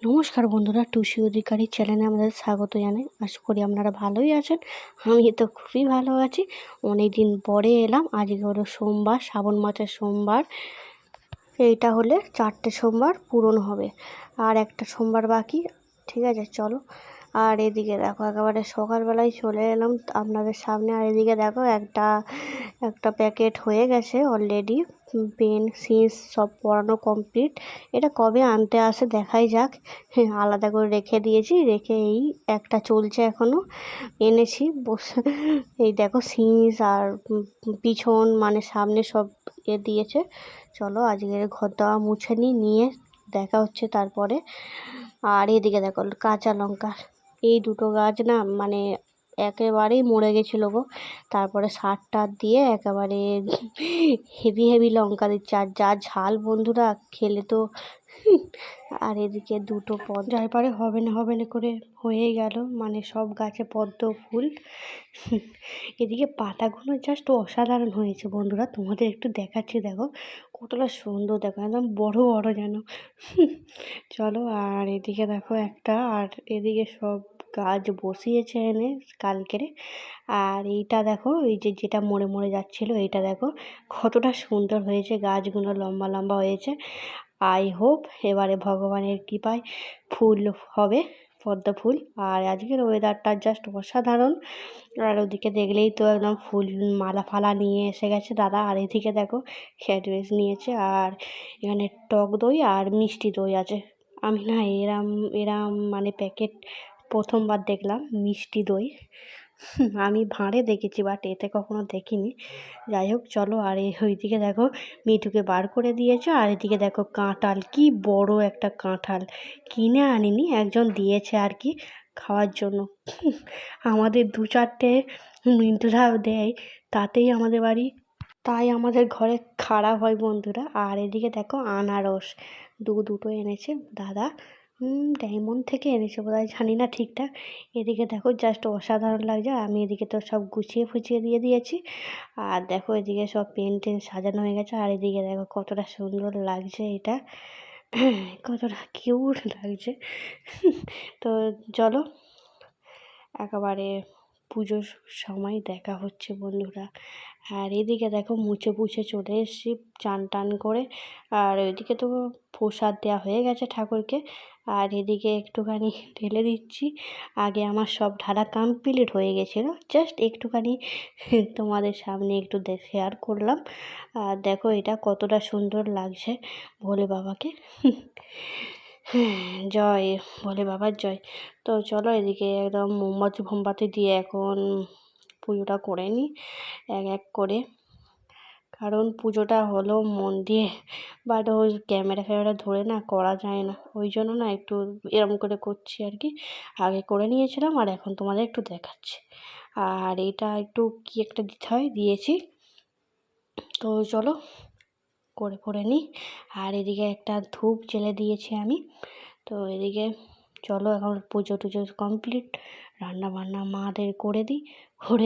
নমস্কার বন্ধুরা, টুসি অধিকারী চ্যানেলে আমাদের স্বাগত জানাই। আশা করি আপনারা ভালোই আছেন। আমি তো খুবই ভালো আছি। অনেক দিন পরে এলাম। আজকে হলো সোমবার, শ্রাবণ মাসের সোমবার। এইটা হলে 4টে সোমবার পূরণ হবে, আর একটা সোমবার বাকি। ঠিক আছে, চলো। আর এদিকে দেখো, একেবারে সকালবেলায় চলে এলাম আপনাদের সামনে। আর এদিকে দেখো, একটা প্যাকেট হয়ে গেছে অলরেডি। পেন, সিস সব পড়ানো কমপ্লিট। এটা কবে আনতে আসে দেখাই যাক। আলাদা করে রেখে দিয়েছি, রেখে এই একটা চলছে এখনও। এনেছি বসে। এই দেখো সিস আর পিছন মানে সামনে সব দিয়েছে। চলো আজকের ঘর দেওয়া মুছে নিয়ে দেখা হচ্ছে তারপরে। আর এদিকে দেখো কাঁচা লঙ্কা, এই দুটো গাছ না মানে একেবারেই মরে গেছিলো গো। তারপরে সার টার দিয়ে একেবারে হেভি লঙ্কা দিচ্ছে, আর যা ঝাল বন্ধুরা, খেলে তো। আর এদিকে দুটো যাই পারে হবে না করে হয়ে গেল, মানে সব গাছে পদ্ম ফুল। এদিকে পাতাগুলো জাস্ট অসাধারণ হয়েছে বন্ধুরা, তোমাদের একটু দেখাচ্ছি। দেখো কতটা সুন্দর, দেখো একদম বড় যেন। চলো। আর এদিকে দেখো আর এদিকে সব গাছ বসিয়েছে এনে কালকেরে। আর এইটা দেখো, এই যেটা মরে যাচ্ছিলো, এইটা দেখো কতটা সুন্দর হয়েছে, গাছগুলো লম্বা হয়েছে। আই হোপ এবারে ভগবানের কৃপায় ফুল হবে, পদ্ম ফুল। আর আজকের ওয়েদারটা জাস্ট অসাধারণ। আর ওদিকে দেখলেই তো একদম ফুল মালা ফালা নিয়ে এসে গেছে দাদা। আর এদিকে দেখো স্যান্ডউইচ নিয়েছে, আর এখানে টক দই আর মিষ্টি দই আছে। আমি না এরাম মানে প্যাকেট প্রথমবার দেখলাম মিষ্টি দই। আমি ভাঁড়ে দেখেছি, বাট এতে কখনো দেখিনি। যাই হোক, চলো। আর ওইদিকে দেখো মিঠুকে বার করে দিয়েছে। আর এদিকে দেখো কাঁঠাল, কি বড় একটা কাঁঠাল। কিনে আনিনি, একজন দিয়েছে আর কি খাওয়ার জন্য। আমাদের 2-4টে মিন্টুরাও দেয়, তাতেই আমাদের বাড়ি, তাই আমাদের ঘরে খারাপ হয় বন্ধুরা। আর এদিকে দেখো আনারস দুটো এনেছে দাদা। ডায়মন্ড থেকে এনেছে বোধহয়, জানি না ঠিকঠাক। এদিকে দেখো জাস্ট অসাধারণ লাগছে। আমি এদিকে তো সব গুছিয়ে ফুছিয়ে দিয়ে দিয়েছি। আর দেখো এদিকে সব পেন সাজানো হয়ে গেছে। আর এদিকে দেখো কতটা সুন্দর লাগছে এটা, কতটা কিউট লাগছে। তো চলো, একেবারে পুজোর সময় দেখা হচ্ছে বন্ধুরা। আর এদিকে দেখো মুছে চলে এসেছি চান টান করে। আর ওইদিকে তো প্রসাদ দেওয়া হয়ে গেছে ঠাকুরকে। আর এদিকে একটুখানি ঢেলে দিচ্ছি। আগে আমার সব ঢালা কমপ্লিট হয়ে গেছিলো, জাস্ট একটুখানি তোমাদের সামনে একটু শেয়ার করলাম। আর দেখো এটা কতটা সুন্দর লাগছে ভোলে বাবাকে। জয় ভোলে বাবার জয়। তো চলো এদিকে একদম মোমবাতি দিয়ে এখন পুজোটা করে নিই এক করে, কারণ পুজোটা হলো মন দিয়ে, বাট ওই ক্যামেরা ধরে না করা যায় না, ওই জন্য না একটু এরম করে করছি আর কি। আগে করে নিয়েছিলাম, আর এখন তোমাদের একটু দেখাচ্ছি। আর এটা একটু কি একটা দিতে হয়, দিয়েছি। তো চলো করে নিই। আর এদিকে একটা ধূপ জ্বেলে দিয়েছি আমি। তো এদিকে চলো, এখন পুজো টুজো কমপ্লিট, রান্না বান্না মাদের করে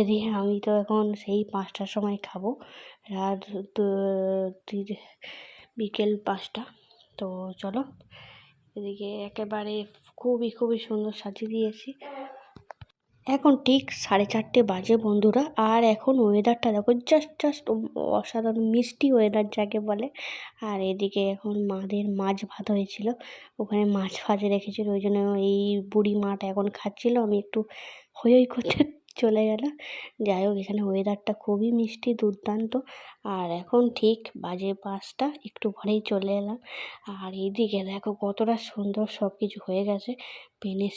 দিয়ে আমি তো এখন সেই 5টার সময় খাবো, রাত বিকেল 5টা। তো চলো, এদিকে একেবারে খুবই সুন্দর সাজিয়ে দিয়েছি। এখন ঠিক 4:30 বাজে বন্ধুরা। আর এখন ওয়েদারটা দেখো, জাস্ট অসাধারণ মিষ্টি ওয়েদার যাকে বলে। আর এদিকে এখন মাদের মাছ ভাত হয়েছিল, ওখানে মাছ ভাজে রেখেছিল, ওই জন্য এই বুড়ি মাঠ এখন খাচ্ছিল। আমি একটু হই করতে চলে গেলাম। যাই হোক, এখানে ওয়েদারটা খুবই মিষ্টি, দুর্দান্ত। আর এখন ঠিক বাজে 5টা, একটু পরেই চলে এলাম। আর এইদিকে দেখো কতটা সুন্দর সব কিছু হয়ে গেছে। পেনে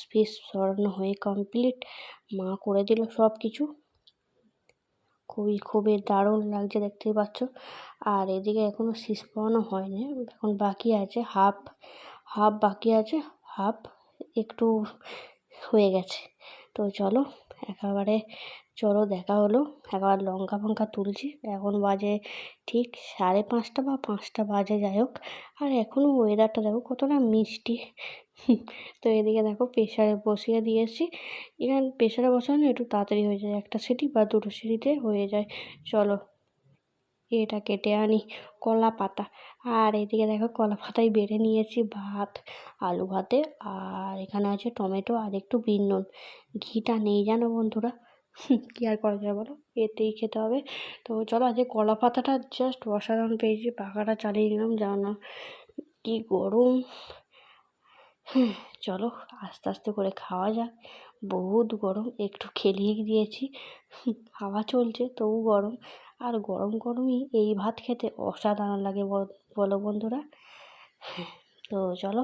ফিস সরানো হয়ে কমপ্লিট, মা করে দিল সব কিছু। খুবই দারুণ লাগছে, দেখতেই পাচ্ছ। আর এদিকে এখনও শীষ পড়ানো হয়নি, এখন বাকি আছে হাফ বাকি আছে, হাফ একটু হয়ে গেছে। তো চলো দেখা হলো। একেবারে লঙ্কা ফঙ্কা তুলছি, এখন বাজে ঠিক 5:30 বা 5টা বাজে, যাই হোক। আর এখনও ওয়েদারটা দেখো কতটা মিষ্টি। তো এদিকে দেখো প্রেশারে বসিয়ে দিয়েছি। এখানে প্রেশারে বসানো একটু তাড়াতাড়ি হয়ে যায়, 1 সিটি বা 2 সিটিতে হয়ে যায়। চলো। এটা কেটে আনি কলা পাতা। আর এদিকে দেখো কলা পাতায় বেড়ে নিয়েছি ভাত, আলু ভাতে। আর এখানে আছে টমেটো আর একটু বিন নুন। ঘিটা নেই জানো বন্ধুরা, কী আর করা যায় বলো, এতেই খেতে হবে। তো চলো, আজকে কলা পাতাটা জাস্ট অসাধারণ পেয়েছি, পাখাটা চালিয়ে নিলাম, জানো না কী গরম। চলো আস্তে আস্তে করে খাওয়া যাক, বহুত গরম। একটু খেলিয়ে দিয়েছি, হাওয়া চলছে তবু গরম। আর গরম গরমই এই ভাত খেতে অসাধারণ লাগে বলো বন্ধুরা। তো চলো,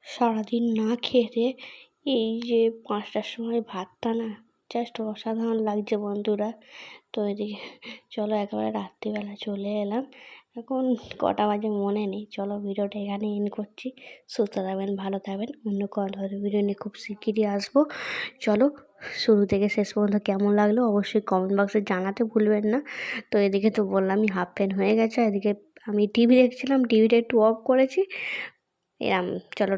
সারাদিন না খেতে এই যে 5টার সময় ভাতটা না জাস্ট অসাধারণ লাগছে বন্ধুরা। তো এদিকে চলো, একেবারে রাত্রিবেলা চলে এলাম। এখন কটা বাজে মনে নেই। চলো ভিডিওটা এখানে এন্ড করছি। সুস্থ থাকবেন, ভালো থাকবেন। অন্য কোনো ভিডিও নিয়ে খুব শিগগিরই আসবো। চলো, শুরু থেকে শেষ পর্যন্ত কেমন লাগলো অবশ্যই কমেন্ট বক্সে জানাতে ভুলবেন না। তো এদিকে তো বললামই হাফ প্যান্ট হয়ে গেছে। এদিকে আমি টিভি দেখছিলাম, টিভিটা একটু অফ করেছি এরম। চলো।